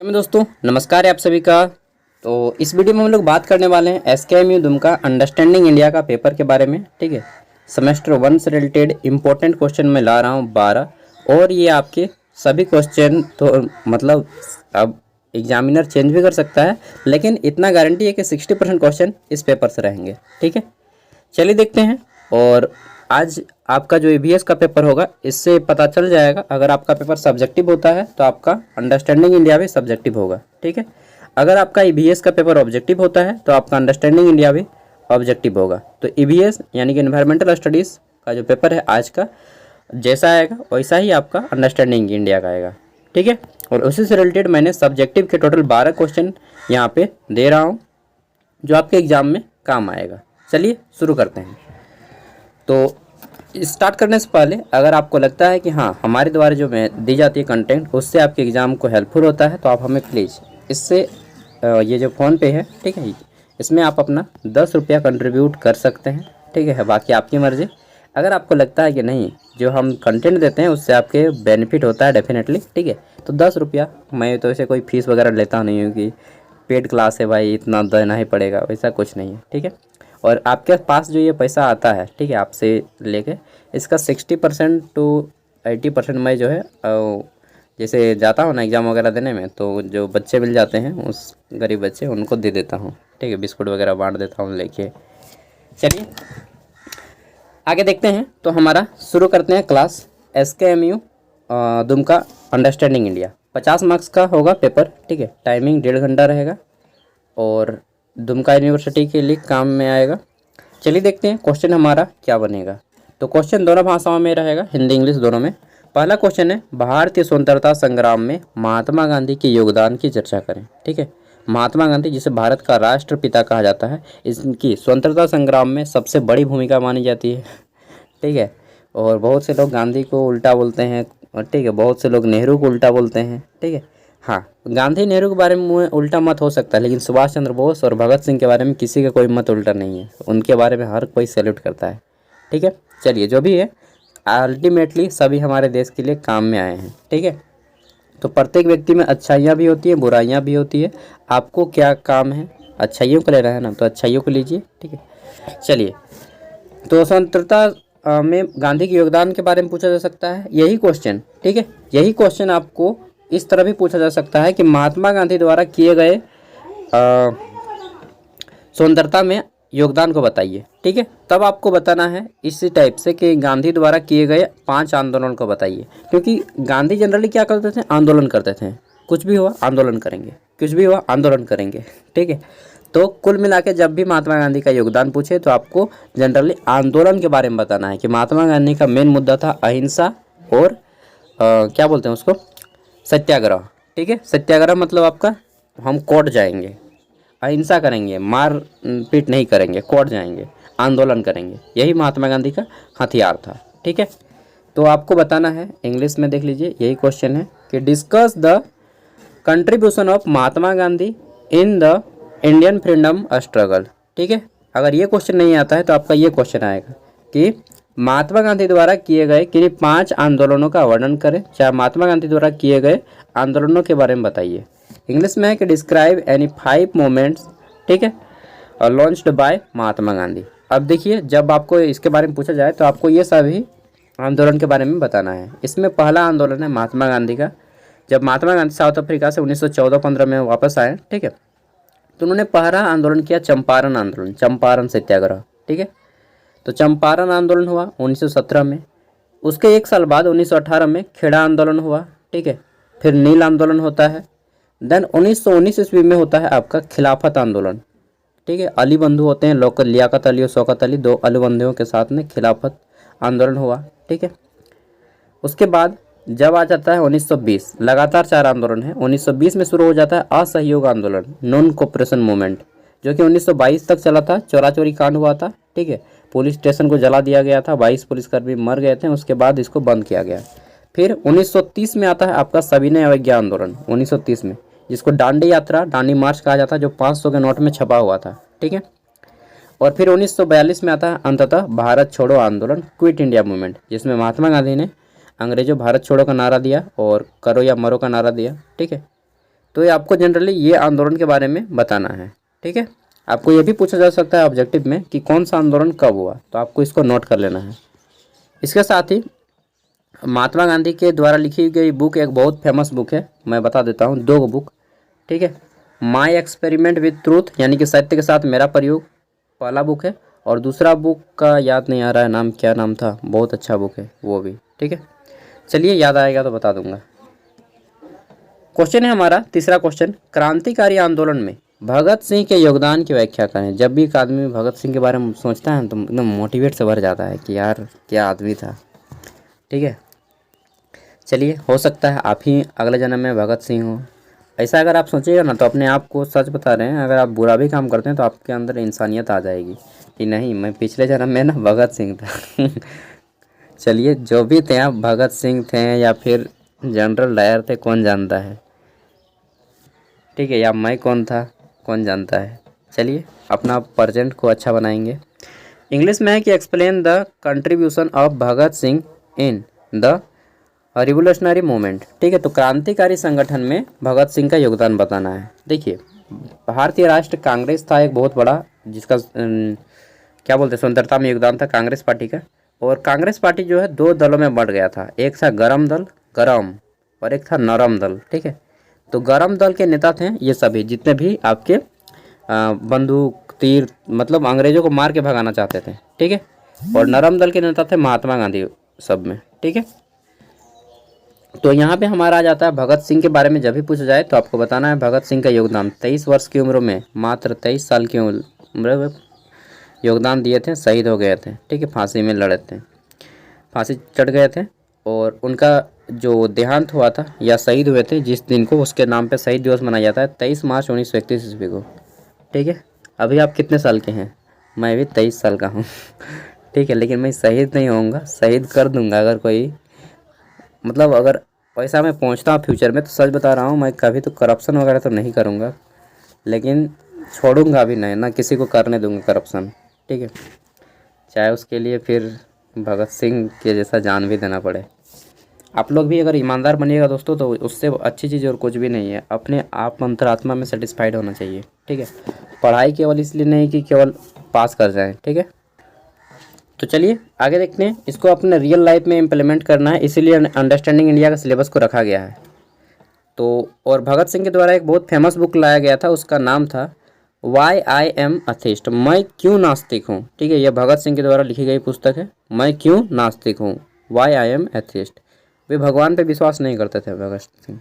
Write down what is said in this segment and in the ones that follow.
दोस्तों नमस्कार है आप सभी का। तो इस वीडियो में हम लोग बात करने वाले हैं एसकेएमयू दुमका अंडरस्टैंडिंग इंडिया का पेपर के बारे में। ठीक है, सेमेस्टर 1 से रिलेटेड इंपॉर्टेंट क्वेश्चन मैं ला रहा हूँ 12, और ये आपके सभी क्वेश्चन तो मतलब अब एग्जामिनर चेंज भी कर सकता है, लेकिन इतना गारंटी है कि 60% क्वेश्चन इस पेपर से रहेंगे। ठीक है, चलिए देखते हैं। और आज आपका जो ईवीएस का पेपर होगा इससे पता चल जाएगा, अगर आपका पेपर सब्जेक्टिव होता है तो आपका अंडरस्टैंडिंग इंडिया भी सब्जेक्टिव होगा। ठीक है, अगर आपका ईवीएस का पेपर ऑब्जेक्टिव होता है तो आपका अंडरस्टैंडिंग इंडिया भी ऑब्जेक्टिव होगा। तो ईवीएस यानी कि इन्वायरमेंटल स्टडीज़ का जो पेपर है आज का, जैसा आएगा वैसा ही आपका अंडरस्टैंडिंग इंडिया का आएगा। ठीक है, और उसी से रिलेटेड मैंने सब्जेक्टिव के टोटल 12 क्वेश्चन यहाँ पे दे रहा हूँ जो आपके एग्ज़ाम में काम आएगा। चलिए शुरू करते हैं। तो स्टार्ट करने से पहले अगर आपको लगता है कि हाँ हमारे द्वारा जो मैं दी जाती है कंटेंट उससे आपके एग्ज़ाम को हेल्पफुल होता है, तो आप हमें प्लीज़ इससे ये जो फ़ोन पे है, ठीक है, इसमें आप अपना 10 रुपया कंट्रीब्यूट कर सकते हैं। ठीक है, बाकी आपकी मर्ज़ी। अगर आपको लगता है कि नहीं जो हम कंटेंट देते हैं उससे आपके बेनिफिट होता है डेफिनेटली, ठीक है, तो 10 रुपया, मैं तो ऐसे कोई फ़ीस वगैरह लेता नहीं हूँ कि पेड क्लास है भाई इतना देना ही पड़ेगा, वैसा कुछ नहीं है। ठीक है, और आपके पास जो ये पैसा आता है, ठीक है, आपसे लेके इसका 60% टू 80% मैं जो है जैसे जाता हूँ ना एग्ज़ाम वगैरह देने में, तो जो बच्चे मिल जाते हैं उस गरीब बच्चे उनको दे देता हूँ। ठीक है, बिस्कुट वगैरह बांट देता हूँ लेके। चलिए आगे देखते हैं। तो हमारा शुरू करते हैं class SKMU Dumka understanding India. 50 marks का होगा पेपर। ठीक है, टाइमिंग 1.5 घंटा रहेगा और दुमका यूनिवर्सिटी के लिए काम में आएगा। चलिए देखते हैं क्वेश्चन हमारा क्या बनेगा। तो क्वेश्चन दोनों भाषाओं में रहेगा, हिंदी इंग्लिश दोनों में। पहला क्वेश्चन है, भारतीय स्वतंत्रता संग्राम में महात्मा गांधी के योगदान की चर्चा करें। ठीक है, महात्मा गांधी जिसे भारत का राष्ट्रपिता कहा जाता है, इनकी स्वतंत्रता संग्राम में सबसे बड़ी भूमिका मानी जाती है। ठीक है, और बहुत से लोग गांधी को उल्टा बोलते हैं, और ठीक है बहुत से लोग नेहरू को उल्टा बोलते हैं। ठीक है, हाँ गांधी नेहरू के बारे में उल्टा मत हो सकता है, लेकिन सुभाष चंद्र बोस और भगत सिंह के बारे में किसी का कोई मत उल्टा नहीं है, उनके बारे में हर कोई सैल्यूट करता है। ठीक है, चलिए जो भी है अल्टीमेटली सभी हमारे देश के लिए काम में आए हैं। ठीक है, तो प्रत्येक व्यक्ति में अच्छाइयाँ भी होती है बुराइयाँ भी होती है। आपको क्या काम है, अच्छाइयों को लेना है ना, तो अच्छाइयों को लीजिए। ठीक है, चलिए तो स्वतंत्रता में गांधी के योगदान के बारे में पूछा जा सकता है यही क्वेश्चन। ठीक है, यही क्वेश्चन आपको इस तरह भी पूछा जा सकता है कि महात्मा गांधी द्वारा किए गए स्वतंत्रता में योगदान को बताइए। ठीक है, तब आपको बताना है इसी टाइप से कि गांधी द्वारा किए गए 5 आंदोलन को बताइए, क्योंकि गांधी जनरली क्या करते थे, आंदोलन करते थे। कुछ भी हुआ आंदोलन करेंगे, कुछ भी हुआ आंदोलन करेंगे। ठीक है, तो कुल मिला के जब भी महात्मा गांधी का योगदान पूछे तो आपको जनरली आंदोलन के बारे में बताना है कि महात्मा गांधी का मेन मुद्दा था अहिंसा और क्या बोलते हैं उसको, सत्याग्रह। ठीक है, सत्याग्रह मतलब आपका हम कोर्ट जाएंगे, अहिंसा करेंगे, मार पीट नहीं करेंगे, कोर्ट जाएंगे, आंदोलन करेंगे, यही महात्मा गांधी का हथियार था। ठीक है, तो आपको बताना है इंग्लिश में, देख लीजिए यही क्वेश्चन है कि discuss the contribution of Mahatma Gandhi in the Indian freedom struggle. ठीक है, अगर ये क्वेश्चन नहीं आता है तो आपका ये क्वेश्चन आएगा कि महात्मा गांधी द्वारा किए गए किन्हीं 5 आंदोलनों का वर्णन करें, चाहे महात्मा गांधी द्वारा किए गए आंदोलनों के बारे में बताइए। इंग्लिश में है कि डिस्क्राइब एनी 5 मोमेंट्स, ठीक है, लॉन्च्ड बाय महात्मा गांधी। अब देखिए जब आपको इसके बारे में पूछा जाए तो आपको ये सभी आंदोलन के बारे में बताना है। इसमें पहला आंदोलन है महात्मा गांधी का। जब महात्मा गांधी साउथ अफ्रीका से 1914-15 में वापस आए, ठीक है, तो उन्होंने पहला आंदोलन किया चंपारण आंदोलन, चंपारण सत्याग्रह। ठीक है, तो चंपारण आंदोलन हुआ 1917 में। उसके 1 साल बाद 1918 में खेड़ा आंदोलन हुआ। ठीक है, फिर नील आंदोलन होता है। देन 1919 ईस्वी में होता है आपका खिलाफत आंदोलन। ठीक है, अली बंधु होते हैं, लोकल लियाकत अली और शौकत अली, 2 अली बंधुओं के साथ में खिलाफत आंदोलन हुआ। ठीक है, उसके बाद जब आ जाता है 1920, लगातार 4 आंदोलन है। 1920 में शुरू हो जाता है असहयोग आंदोलन, नॉन कोऑपरेशन मूवमेंट, जो कि 1922 तक चला था। चोरा चोरी कांड हुआ था। ठीक है, पुलिस स्टेशन को जला दिया गया था, 22 पुलिसकर्मी मर गए थे, उसके बाद इसको बंद किया गया। फिर 1930 में आता है आपका सविनय अवज्ञा आंदोलन, 1930 में, जिसको डांडी यात्रा, डांडी मार्च कहा जाता है, जो 500 के नोट में छपा हुआ था। ठीक है, और फिर 1942 में आता है अंततः भारत छोड़ो आंदोलन, क्विट इंडिया मूवमेंट, जिसमें महात्मा गांधी ने अंग्रेजों भारत छोड़ो का नारा दिया और करो या मरो का नारा दिया। ठीक है, तो ये आपको जनरली ये आंदोलन के बारे में बताना है, ठीक है। आपको ये भी पूछा जा सकता है ऑब्जेक्टिव में कि कौन सा आंदोलन कब हुआ, तो आपको इसको नोट कर लेना है। इसके साथ ही महात्मा गांधी के द्वारा लिखी गई बुक एक बहुत फेमस बुक है, मैं बता देता हूँ, 2 बुक, ठीक है। माई एक्सपेरिमेंट विद ट्रूथ यानी कि सत्य के साथ मेरा प्रयोग, पहला बुक है, और दूसरा बुक का याद नहीं आ रहा है नाम, क्या नाम था, बहुत अच्छा बुक है वो भी, ठीक है। चलिए याद आएगा तो बता दूंगा। क्वेश्चन है हमारा तीसरा क्वेश्चन, क्रांतिकारी आंदोलन में भगत सिंह के योगदान की व्याख्या करें। जब भी एक आदमी भगत सिंह के बारे में सोचता है तो एकदम मोटिवेट से भर जाता है कि यार क्या आदमी था, ठीक है। चलिए, हो सकता है आप ही अगले जन्म में भगत सिंह हो, ऐसा अगर आप सोचिएगा ना तो अपने आप को सच बता रहे हैं, अगर आप बुरा भी काम करते हैं तो आपके अंदर इंसानियत आ जाएगी कि नहीं मैं पिछले जन्म में ना भगत सिंह था। चलिए, जो भी थे आप, भगत सिंह थे या फिर जनरल डायर थे, कौन जानता है, ठीक है, या मैं कौन था, कौन जानता है। चलिए, अपना प्रेजेंट को अच्छा बनाएंगे। इंग्लिश में है कि explain the contribution of Bhagat Singh in the revolutionary movement, ठीक है। तो क्रांतिकारी संगठन में भगत सिंह का योगदान बताना है। देखिए, भारतीय राष्ट्र कांग्रेस था एक बहुत बड़ा, जिसका क्या बोलते हैं, स्वतंत्रता में योगदान था कांग्रेस पार्टी का। और कांग्रेस पार्टी जो है 2 दलों में बढ़ गया था, एक था गरम दल, गरम, और एक था नरम दल, ठीक है। तो गरम दल के नेता थे ये सभी जितने भी आपके बंदूक तीर, मतलब अंग्रेजों को मार के भगाना चाहते थे, ठीक है। और नरम दल के नेता थे महात्मा गांधी सब में, ठीक है। तो यहाँ पे हमारा आ जाता है भगत सिंह के बारे में जब भी पूछा जाए तो आपको बताना है भगत सिंह का योगदान। 23 वर्ष की उम्र में, मात्र 23 साल की उम्र में योगदान दिए थे, शहीद हो गए थे, ठीक है, फांसी में लड़े थे, फांसी चढ़ गए थे। और उनका जो देहांत हुआ था या शहीद हुए थे जिस दिन को, उसके नाम पे शहीद दिवस मनाया जाता है 23 मार्च 1931 ईस्वी को, ठीक है। अभी आप कितने साल के हैं? मैं भी 23 साल का हूँ, ठीक है, लेकिन मैं शहीद नहीं होऊंगा, शहीद कर दूंगा अगर कोई, मतलब अगर पैसा मैं पहुंचता हूँ फ्यूचर में, तो सच बता रहा हूँ मैं कभी तो करप्शन वगैरह तो नहीं करूँगा, लेकिन छोड़ूंगा भी नहीं, ना किसी को करने दूंगा करप्शन, ठीक है, चाहे उसके लिए फिर भगत सिंह के जैसा जान भी देना पड़े। आप लोग भी अगर ईमानदार बनिएगा दोस्तों तो उससे अच्छी चीज़ और कुछ भी नहीं है, अपने आप अंतरात्मा में सेटिस्फाइड होना चाहिए, ठीक है। पढ़ाई केवल इसलिए नहीं कि केवल पास कर जाएँ, ठीक है। तो चलिए आगे देखते हैं, इसको अपने रियल लाइफ में इम्प्लीमेंट करना है, इसीलिए अंडरस्टैंडिंग इंडिया का सिलेबस को रखा गया है। तो और भगत सिंह के द्वारा एक बहुत फेमस बुक लाया गया था, उसका नाम था वाई आई एम अथेस्ट, मैं क्यों नास्तिक हूँ, ठीक है। यह भगत सिंह के द्वारा लिखी गई पुस्तक है, मैं क्यों नास्तिक हूँ, वाई आई एम एथेस्ट। वे भगवान पे विश्वास नहीं करते थे भगत सिंह।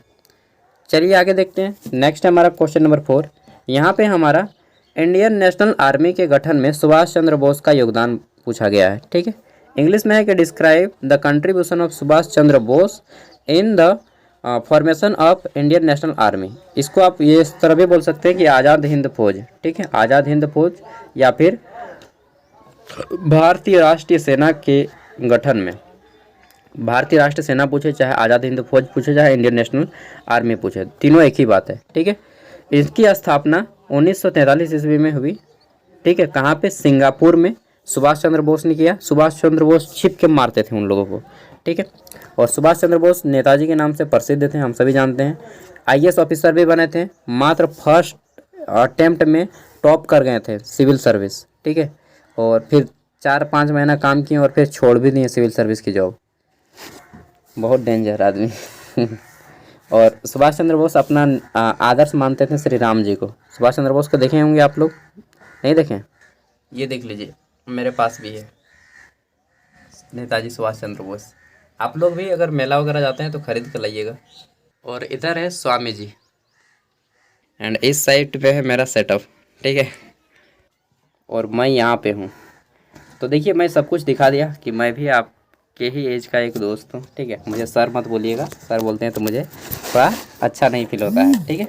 चलिए आगे देखते हैं, नेक्स्ट है हमारा क्वेश्चन नंबर 4। यहाँ पे हमारा इंडियन नेशनल आर्मी के गठन में सुभाष चंद्र बोस का योगदान पूछा गया है, ठीक है। इंग्लिश में है कि describe the contribution of Subhash Chandra Bose in the formation of Indian national army. इसको आप ये इस तरह भी बोल सकते हैं कि आज़ाद हिंद फौज, ठीक है, आज़ाद हिंद फौज, या फिर भारतीय राष्ट्रीय सेना के गठन में। भारतीय राष्ट्रीय सेना पूछे, चाहे आज़ाद हिंद फौज पूछे, चाहे इंडियन नेशनल आर्मी पूछे, तीनों एक ही बात है, ठीक है। इसकी स्थापना 1943 ईस्वी में हुई, ठीक है। कहाँ पे? सिंगापुर में सुभाष चंद्र बोस ने किया। सुभाष चंद्र बोस छिप के मारते थे उन लोगों को, ठीक है। और सुभाष चंद्र बोस नेताजी के नाम से प्रसिद्ध थे, हम सभी जानते हैं। आईएएस ऑफिसर भी बने थे, मात्र फर्स्ट अटेम्प्ट में टॉप कर गए थे सिविल सर्विस, ठीक है। और फिर 4-5 महीना काम किए और फिर छोड़ भी दिए सिविल सर्विस की जॉब, बहुत डेंजर आदमी। और सुभाष चंद्र बोस अपना आदर्श मानते थे श्री राम जी को। सुभाष चंद्र बोस को देखे होंगे आप लोग, नहीं देखें? ये देख लीजिए, मेरे पास भी है नेताजी सुभाष चंद्र बोस। आप लोग भी अगर मेला वगैरह जाते हैं तो खरीद कर लाइएगा। और इधर है स्वामी जी, एंड इस साइड पे है मेरा सेटअप, ठीक है। और मैं यहाँ पे हूँ। तो देखिए, मैं सब कुछ दिखा दिया कि मैं भी आपके ही एज का एक दोस्त हूँ, ठीक है। मुझे सर मत बोलिएगा, सर बोलते हैं तो मुझे थोड़ा अच्छा नहीं फील होता है, ठीक है।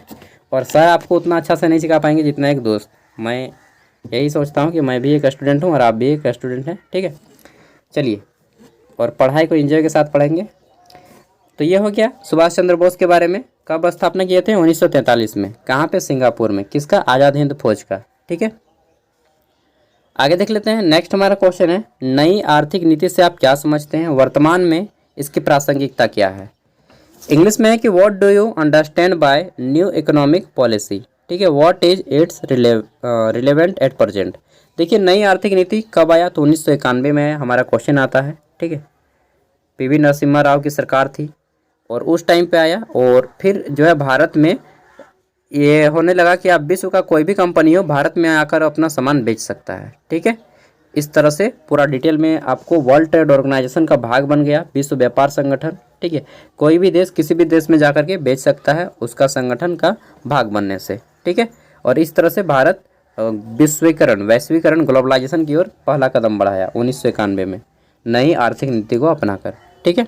और सर आपको उतना अच्छा से नहीं सिखा पाएंगे जितना एक दोस्त। मैं यही सोचता हूँ कि मैं भी एक स्टूडेंट हूँ और आप भी एक स्टूडेंट हैं, ठीक है। चलिए, और पढ़ाई को एंजॉय के साथ पढ़ेंगे। तो ये हो गया सुभाष चंद्र बोस के बारे में। कब स्थापना किए थे? 1943 में। कहाँ पे? सिंगापुर में। किसका? आज़ाद हिंद फौज का, ठीक है। आगे देख लेते हैं, नेक्स्ट हमारा क्वेश्चन है, नई आर्थिक नीति से आप क्या समझते हैं? वर्तमान में इसकी प्रासंगिकता क्या है? इंग्लिश में है कि what do you understand by new economic policy, ठीक है, what is it's relevant at present. देखिए नई आर्थिक नीति कब आया, तो 1991 में हमारा क्वेश्चन आता है, ठीक है। पीवी नरसिम्हा राव की सरकार थी और उस टाइम पे आया, और फिर जो है भारत में ये होने लगा कि अब विश्व का कोई भी कंपनी हो भारत में आकर अपना सामान बेच सकता है, ठीक है। इस तरह से पूरा डिटेल में आपको वर्ल्ड ट्रेड ऑर्गेनाइजेशन का भाग बन गया, विश्व व्यापार संगठन, ठीक है। कोई भी देश किसी भी देश में जाकर के बेच सकता है उसका संगठन का भाग बनने से, ठीक है। और इस तरह से भारत वैश्वीकरण ग्लोबलाइजेशन की ओर पहला कदम बढ़ाया 1991 में नई आर्थिक नीति को अपनाकर, ठीक है।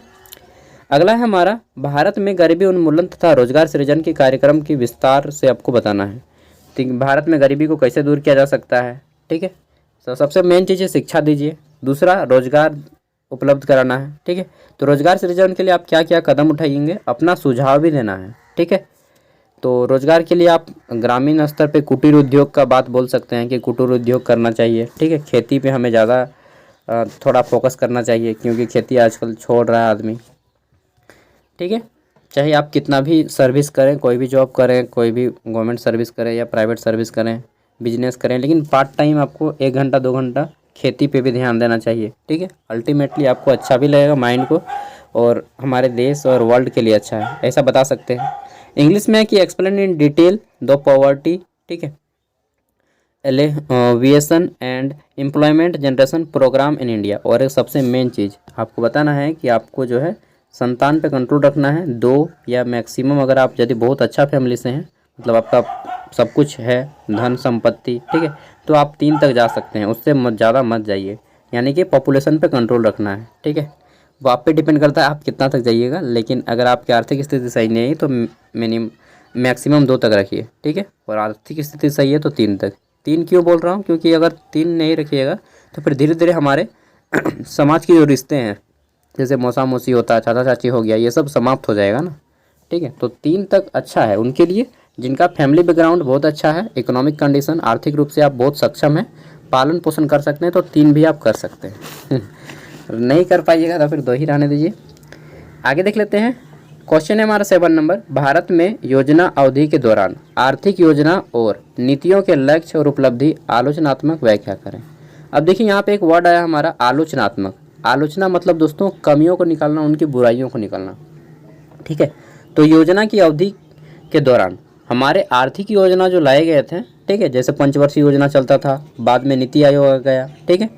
अगला है हमारा भारत में गरीबी उन्मूलन तथा रोजगार सृजन के कार्यक्रम की विस्तार से आपको बताना है। ठीक, भारत में गरीबी को कैसे दूर किया जा सकता है, ठीक है। तो सबसे मेन चीज़ है शिक्षा दीजिए, दूसरा रोजगार उपलब्ध कराना है, ठीक है। तो रोजगार सृजन के लिए आप क्या क्या कदम उठाएंगे, अपना सुझाव भी देना है, ठीक है। तो रोजगार के लिए आप ग्रामीण स्तर पे कुटीर उद्योग का बात बोल सकते हैं कि कुटीर उद्योग करना चाहिए, ठीक है। खेती पे हमें ज़्यादा थोड़ा फोकस करना चाहिए क्योंकि खेती आजकल छोड़ रहा है आदमी, ठीक है। चाहे आप कितना भी सर्विस करें, कोई भी जॉब करें, कोई भी गवर्नमेंट सर्विस करें या प्राइवेट सर्विस करें, बिजनेस करें, लेकिन पार्ट टाइम आपको 1 घंटा 2 घंटा खेती पे भी ध्यान देना चाहिए, ठीक है। अल्टीमेटली आपको अच्छा भी लगेगा माइंड को, और हमारे देश और वर्ल्ड के लिए अच्छा है, ऐसा बता सकते हैं। इंग्लिश में है कि explain in detail the poverty, ठीक है, alleviation and employment generation programme in India. और एक सबसे मेन चीज़ आपको बताना है कि आपको जो है संतान पे कंट्रोल रखना है, 2 या मैक्सिमम, अगर आप यदि बहुत अच्छा फैमिली से हैं, मतलब आपका सब कुछ है, धन संपत्ति, ठीक है, तो आप 3 तक जा सकते हैं, उससे ज़्यादा मत जाइए, यानी कि पॉपुलेशन पे कंट्रोल रखना है, ठीक है। वो आप पे डिपेंड करता है आप कितना तक जाइएगा, लेकिन अगर आपकी आर्थिक स्थिति सही नहीं है तो मैक्सिमम 2 तक रखिए, ठीक है। और आर्थिक स्थिति सही है तो 3 तक। 3 क्यों बोल रहा हूँ, क्योंकि अगर 3 नहीं रखिएगा तो फिर धीरे धीरे हमारे समाज के जो रिश्ते हैं, जैसे मौसा मौसी होता है, चाचा चाची हो गया, ये सब समाप्त हो जाएगा ना, ठीक है। तो 3 तक अच्छा है उनके लिए जिनका फैमिली बैकग्राउंड बहुत अच्छा है, इकोनॉमिक कंडीशन, आर्थिक रूप से आप बहुत सक्षम हैं, पालन पोषण कर सकते हैं, तो 3 भी आप कर सकते हैं। नहीं कर पाइएगा तो फिर 2 ही रहने दीजिए। आगे देख लेते हैं, क्वेश्चन है हमारा 7 नंबर, भारत में योजना अवधि के दौरान आर्थिक योजना और नीतियों के लक्ष्य और उपलब्धि आलोचनात्मक व्याख्या करें। अब देखिए यहाँ पे एक वर्ड आया हमारा आलोचनात्मक। आलोचना मतलब दोस्तों कमियों को निकालना, उनकी बुराइयों को निकालना, ठीक है। तो योजना की अवधि के दौरान हमारे आर्थिक योजना जो लाए गए थे, ठीक है, जैसे पंचवर्षीय योजना चलता था, बाद में नीति आयोग आ गया, ठीक है।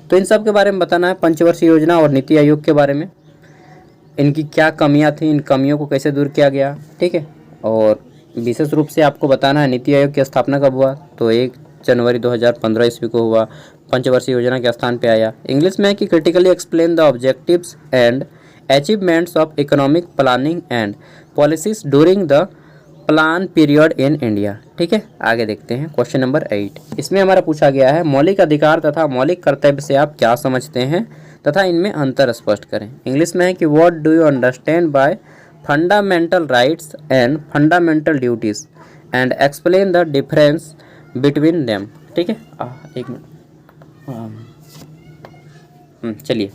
तो इन सब के बारे में बताना है, पंचवर्षीय योजना और नीति आयोग के बारे में, इनकी क्या कमियां थी, इन कमियों को कैसे दूर किया गया, ठीक है। और विशेष रूप से आपको बताना है नीति आयोग की स्थापना कब हुआ, तो 1 जनवरी 2015 ईस्वी को हुआ, पंचवर्षीय योजना के स्थान पे आया। इंग्लिश में है कि critically explain the objectives and achievements of economic planning and policies during the plan period in India, ठीक है। आगे देखते हैं क्वेश्चन नंबर 8। इसमें हमारा पूछा गया है मौलिक अधिकार तथा मौलिक कर्तव्य से आप क्या समझते हैं तथा इनमें अंतर स्पष्ट करें। इंग्लिश में है कि what do you understand by fundamental rights and fundamental duties and explain the difference between them, ठीक है। एक मिनट, चलिए,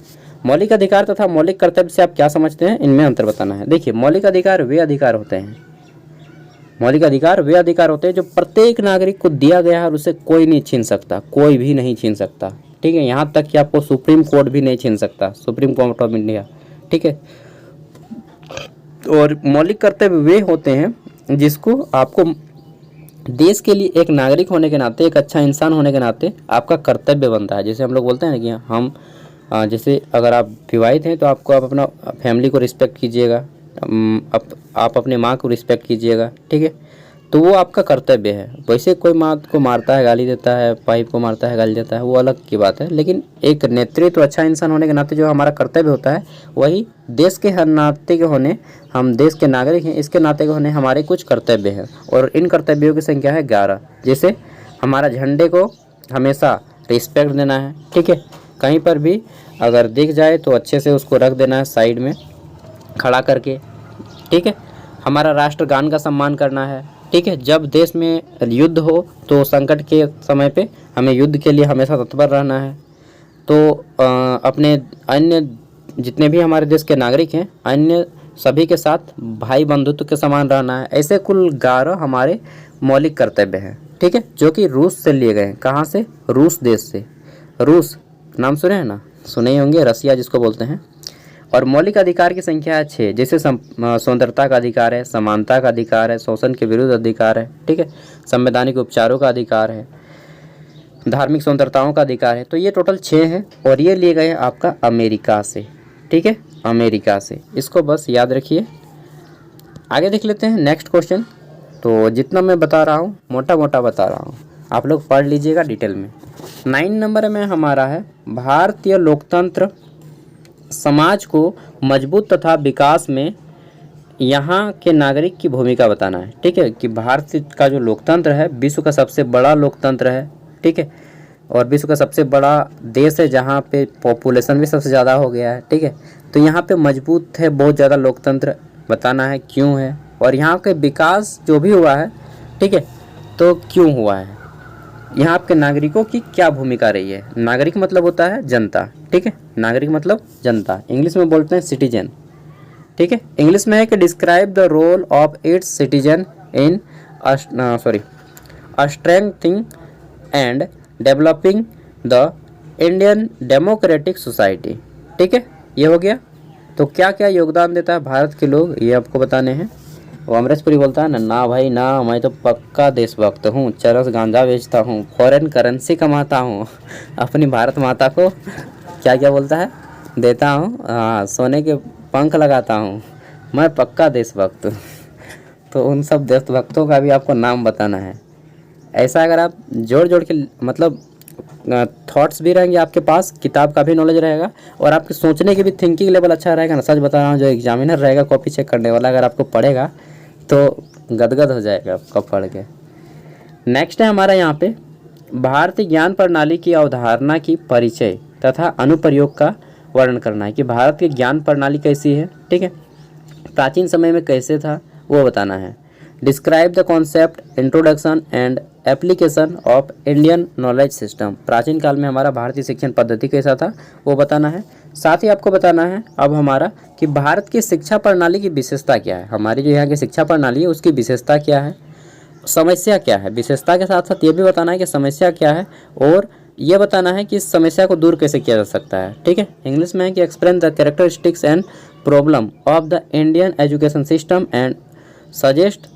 मौलिक अधिकार तथा मौलिक कर्तव्य से आप क्या समझते हैं, इनमें अंतर बताना है। देखिए मौलिक अधिकार वे अधिकार होते हैं, मौलिक अधिकार वे अधिकार होते हैं जो प्रत्येक नागरिक को दिया गया है और उसे कोई नहीं छीन सकता, कोई भी नहीं छीन सकता, ठीक है। यहाँ तक कि आपको सुप्रीम कोर्ट भी नहीं छीन सकता, सुप्रीम कोर्ट ऑफ इंडिया, ठीक है। और मौलिक कर्तव्य वे होते हैं जिसको आपको देश के लिए एक नागरिक होने के नाते, एक अच्छा इंसान होने के नाते आपका कर्तव्य बनता है। जैसे हम लोग बोलते हैं ना कि हम जैसे अगर आप विवाहित हैं तो आपको आप अपना फैमिली को रिस्पेक्ट कीजिएगा, आप अपने माँ को रिस्पेक्ट कीजिएगा, ठीक है। तो वो आपका कर्तव्य है। वैसे कोई माँ को मारता है, गाली देता है, वाइफ को मारता है, गाली देता है, वो अलग की बात है, लेकिन एक नेतृत्व अच्छा इंसान होने के नाते जो हमारा कर्तव्य होता है वही देश के हर नाते के होने, हम देश के नागरिक हैं, इसके नाते के होने हमारे कुछ कर्तव्य हैं। और इन कर्तव्यों की संख्या है 11। जैसे हमारा झंडे को हमेशा रिस्पेक्ट देना है, ठीक है। कहीं पर भी अगर दिख जाए तो अच्छे से उसको रख देना है साइड में खड़ा करके, ठीक है। हमारा राष्ट्रगान का सम्मान करना है, ठीक है। जब देश में युद्ध हो तो संकट के समय पे हमें युद्ध के लिए हमेशा तत्पर रहना है। तो अपने अन्य जितने भी हमारे देश के नागरिक हैं, अन्य सभी के साथ भाई बंधुत्व के समान रहना है। ऐसे कुल 11 हमारे मौलिक कर्तव्य हैं, ठीक है, जो कि रूस से लिए गए हैं। कहाँ से? रूस देश से। रूस नाम सुने हैं ना? सुने ही होंगे, रसिया जिसको बोलते हैं। और मौलिक अधिकार की संख्या है 6, जैसे स्वतंत्रता का अधिकार है, समानता का अधिकार है, शोषण के विरुद्ध अधिकार है, ठीक है, संवैधानिक उपचारों का अधिकार है, धार्मिक स्वतंत्रताओं का अधिकार है। तो ये टोटल 6 हैं और ये लिए गए हैं आपका अमेरिका से, ठीक है, अमेरिका से। इसको बस याद रखिए। आगे देख लेते हैं नेक्स्ट क्वेश्चन। तो जितना मैं बता रहा हूँ मोटा मोटा बता रहा हूँ, आप लोग पढ़ लीजिएगा डिटेल में। 9 नंबर में हमारा है भारतीय लोकतंत्र समाज को मजबूत तथा विकास में यहाँ के नागरिक की भूमिका बताना है, ठीक है, कि भारत का जो लोकतंत्र है विश्व का सबसे बड़ा लोकतंत्र है, ठीक है, और विश्व का सबसे बड़ा देश है जहाँ पे पॉपुलेशन भी सबसे ज़्यादा हो गया है, ठीक है। तो यहाँ पे मजबूत है बहुत ज़्यादा लोकतंत्र, बताना है क्यों है, और यहाँ के विकास जो भी हुआ है, ठीक है, तो क्यों हुआ है, यहाँ आपके नागरिकों की क्या भूमिका रही है। नागरिक मतलब होता है जनता, ठीक है, नागरिक मतलब जनता, इंग्लिश में बोलते हैं सिटीजन, ठीक है। इंग्लिश में है कि describe the role of its citizen in strengthening and developing the Indian democratic society, ठीक है, ये हो गया। तो क्या क्या योगदान देता है भारत के लोग, ये आपको बताने हैं। वो अमरीशपुरी बोलता है ना, ना भाई ना, मैं तो पक्का देशभक्त हूँ, चरस गांजा बेचता हूँ, फॉरेन करेंसी कमाता हूँ, अपनी भारत माता को क्या क्या बोलता है, देता हूँ, हाँ, सोने के पंख लगाता हूँ, मैं पक्का देशभक्त हूँ। तो उन सब देशभक्तों का भी आपको नाम बताना है। ऐसा अगर आप जोड़ जोड़ के मतलब थॉट्स भी रहेंगे आपके पास, किताब का भी नॉलेज रहेगा, और आपके सोचने की भी थिंकिंग लेवल अच्छा रहेगा ना। सच बता रहा हूँ, जो एग्जामिनर रहेगा कॉपी चेक करने वाला, अगर आपको पढ़ेगा तो गदगद हो जाएगा आपका पढ़ के। नेक्स्ट है हमारा यहाँ पे भारतीय ज्ञान प्रणाली की अवधारणा की परिचय तथा अनुप्रयोग का वर्णन करना है, कि भारत की ज्ञान प्रणाली कैसी है, ठीक है, प्राचीन समय में कैसे था वो बताना है। Describe the concept, introduction and application of Indian knowledge system, प्राचीन काल में हमारा भारतीय शिक्षण पद्धति कैसा था वो बताना है। साथ ही आपको बताना है अब हमारा कि भारत की शिक्षा प्रणाली की विशेषता क्या है, हमारी जो यहाँ की शिक्षा प्रणाली है उसकी विशेषता क्या है, समस्या क्या है, विशेषता के साथ साथ ये भी बताना है कि समस्या क्या है, और ये बताना है कि इस समस्या को दूर कैसे किया जा सकता है, ठीक है। इंग्लिश में है कि explain the characteristics and problem of the Indian education system and suggest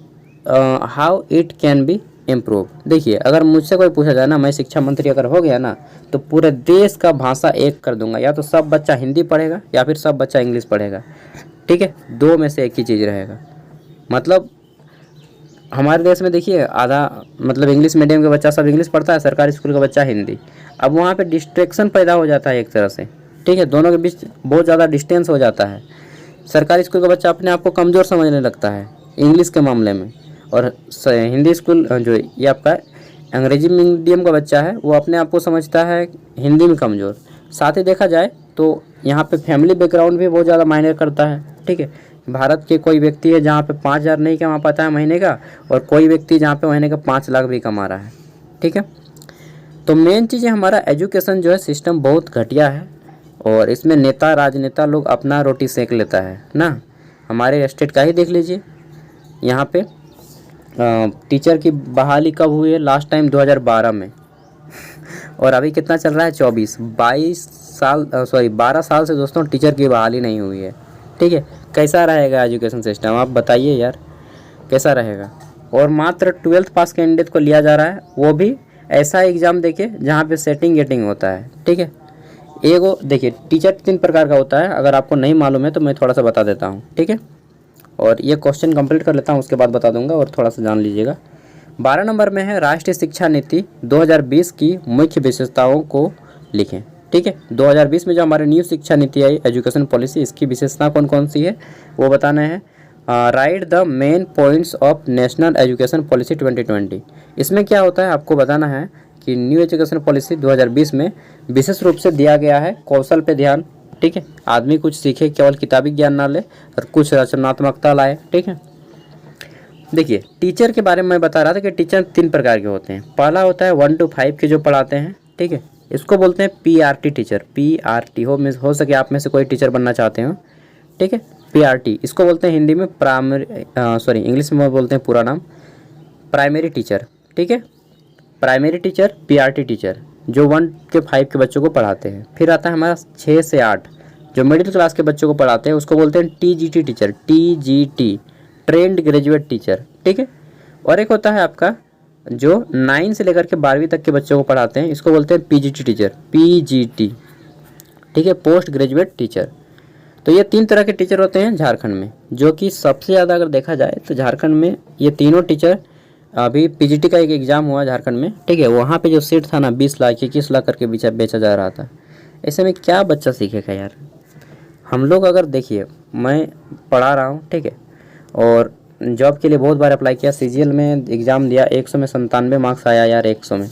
how it can be improve. देखिए, अगर मुझसे कोई पूछा जाए ना, मैं शिक्षा मंत्री अगर हो गया ना, तो पूरे देश का भाषा एक कर दूंगा, या तो सब बच्चा हिंदी पढ़ेगा या फिर सब बच्चा इंग्लिश पढ़ेगा, ठीक है, दो में से एक ही चीज़ रहेगा। मतलब हमारे देश में देखिए आधा मतलब इंग्लिश मीडियम का बच्चा सब इंग्लिश पढ़ता है, सरकारी स्कूल का बच्चा हिंदी। अब वहाँ पे डिस्ट्रैक्शन पैदा हो जाता है एक तरह से, ठीक है, दोनों के बीच बहुत ज़्यादा डिस्टेंस हो जाता है। सरकारी स्कूल का बच्चा अपने आप को कमज़ोर समझने लगता है इंग्लिश के मामले में, और हिंदी स्कूल जो ये आपका अंग्रेजी मीडियम का बच्चा है वो अपने आप को समझता है हिंदी में कमज़ोर। साथ ही देखा जाए तो यहाँ पे फैमिली बैकग्राउंड भी बहुत ज़्यादा मायने करता है, ठीक है। भारत के कोई व्यक्ति है जहाँ पे 5,000 नहीं कमा पाता है महीने का, और कोई व्यक्ति जहाँ पे महीने का 5 लाख भी कमा रहा है, ठीक है। तो मेन चीज़ है हमारा एजुकेशन जो है सिस्टम बहुत घटिया है, और इसमें नेता राजनेता लोग अपना रोटी सेक लेता है ना। हमारे स्टेट का ही देख लीजिए, यहाँ पे टीचर की बहाली कब हुई है, लास्ट टाइम 2012 में, और अभी कितना चल रहा है 12 साल से दोस्तों टीचर की बहाली नहीं हुई है, ठीक है। कैसा रहेगा एजुकेशन सिस्टम, आप बताइए यार कैसा रहेगा। और मात्र 12th पास कैंडिडेट को लिया जा रहा है, वो भी ऐसा एग्ज़ाम देके जहाँ पे सेटिंग गेटिंग होता है, ठीक है। एगो देखिए टीचर 3 प्रकार का होता है, अगर आपको नहीं मालूम है तो मैं थोड़ा सा बता देता हूँ, ठीक है। और ये क्वेश्चन कंप्लीट कर लेता हूँ, उसके बाद बता दूंगा, और थोड़ा सा जान लीजिएगा। 12 नंबर में है राष्ट्रीय शिक्षा नीति 2020 की मुख्य विशेषताओं को लिखें, ठीक है। 2020 में जो हमारी न्यू शिक्षा नीति आई एजुकेशन पॉलिसी, इसकी विशेषता कौन कौन सी है वो बताना है। Right the main points of national education policy 2020, इसमें क्या होता है आपको बताना है कि न्यू एजुकेशन पॉलिसी 2020 में विशेष रूप से दिया गया है कौशल पे ध्यान, ठीक है। आदमी कुछ सीखे, केवल किताबी ज्ञान ना ले, और कुछ रचनात्मकता लाए, ठीक है। देखिए टीचर के बारे में मैं बता रहा था कि टीचर 3 प्रकार के होते हैं। पहला होता है 1 to 5 के जो पढ़ाते हैं, ठीक है, इसको बोलते हैं PRT टीचर, PRT हो सके आप में से कोई टीचर बनना चाहते हो, ठीक है, PRT, इसको बोलते हैं हिंदी में प्राइमरी इंग्लिश में बोलते हैं पूरा नाम प्राइमरी टीचर, ठीक है। प्राइमरी टीचर, PRT टीचर जो 1 के 5 के बच्चों को पढ़ाते हैं। फिर आता है हमारा 6 से 8 जो मिडिल क्लास के बच्चों को पढ़ाते हैं, उसको बोलते हैं TGT teacher, TGT trained graduate teacher, ठीक है। और एक होता है आपका जो 9 से लेकर के 12वीं तक के बच्चों को पढ़ाते हैं, इसको बोलते हैं PGT टीचर, PGT, ठीक है, पोस्ट ग्रेजुएट टीचर। तो ये 3 तरह के टीचर होते हैं झारखंड में, जो कि सबसे ज़्यादा अगर देखा जाए तो झारखंड में ये तीनों टीचर, अभी PGT का एक एग्ज़ाम हुआ झारखंड में, ठीक है, वहाँ पे जो सीट था ना 20 लाख 21 लाख करके बेचा जा रहा था। ऐसे में क्या बच्चा सीखेगा यार। हम लोग अगर देखिए, मैं पढ़ा रहा हूँ, ठीक है, और जॉब के लिए बहुत बार अप्लाई किया, CGL में एग्ज़ाम दिया, 100 में 97 मार्क्स आया यार, 100 में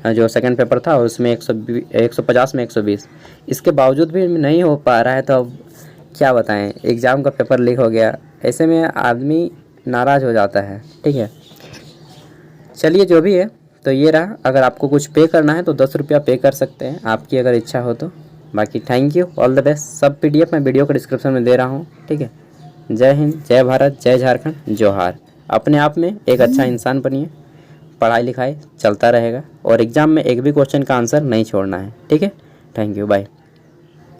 जो सेकंड पेपर था उसमें 150 में 120, इसके बावजूद भी नहीं हो पा रहा है। तो अब क्या बताएं, एग्ज़ाम का पेपर लीक हो गया, ऐसे में आदमी नाराज़ हो जाता है, ठीक है। चलिए जो भी है, तो ये रहा। अगर आपको कुछ पे करना है तो 10 रुपया पे कर सकते हैं, आपकी अगर इच्छा हो तो। बाकी thank you, all the best. सब PDF मैं वीडियो के डिस्क्रिप्शन में दे रहा हूँ, ठीक है। जय हिंद, जय भारत, जय झारखंड, जोहार। अपने आप में एक अच्छा इंसान बनिए, पढ़ाई लिखाई चलता रहेगा, और एग्ज़ाम में एक भी क्वेश्चन का आंसर नहीं छोड़ना है, ठीक है। Thank you, bye.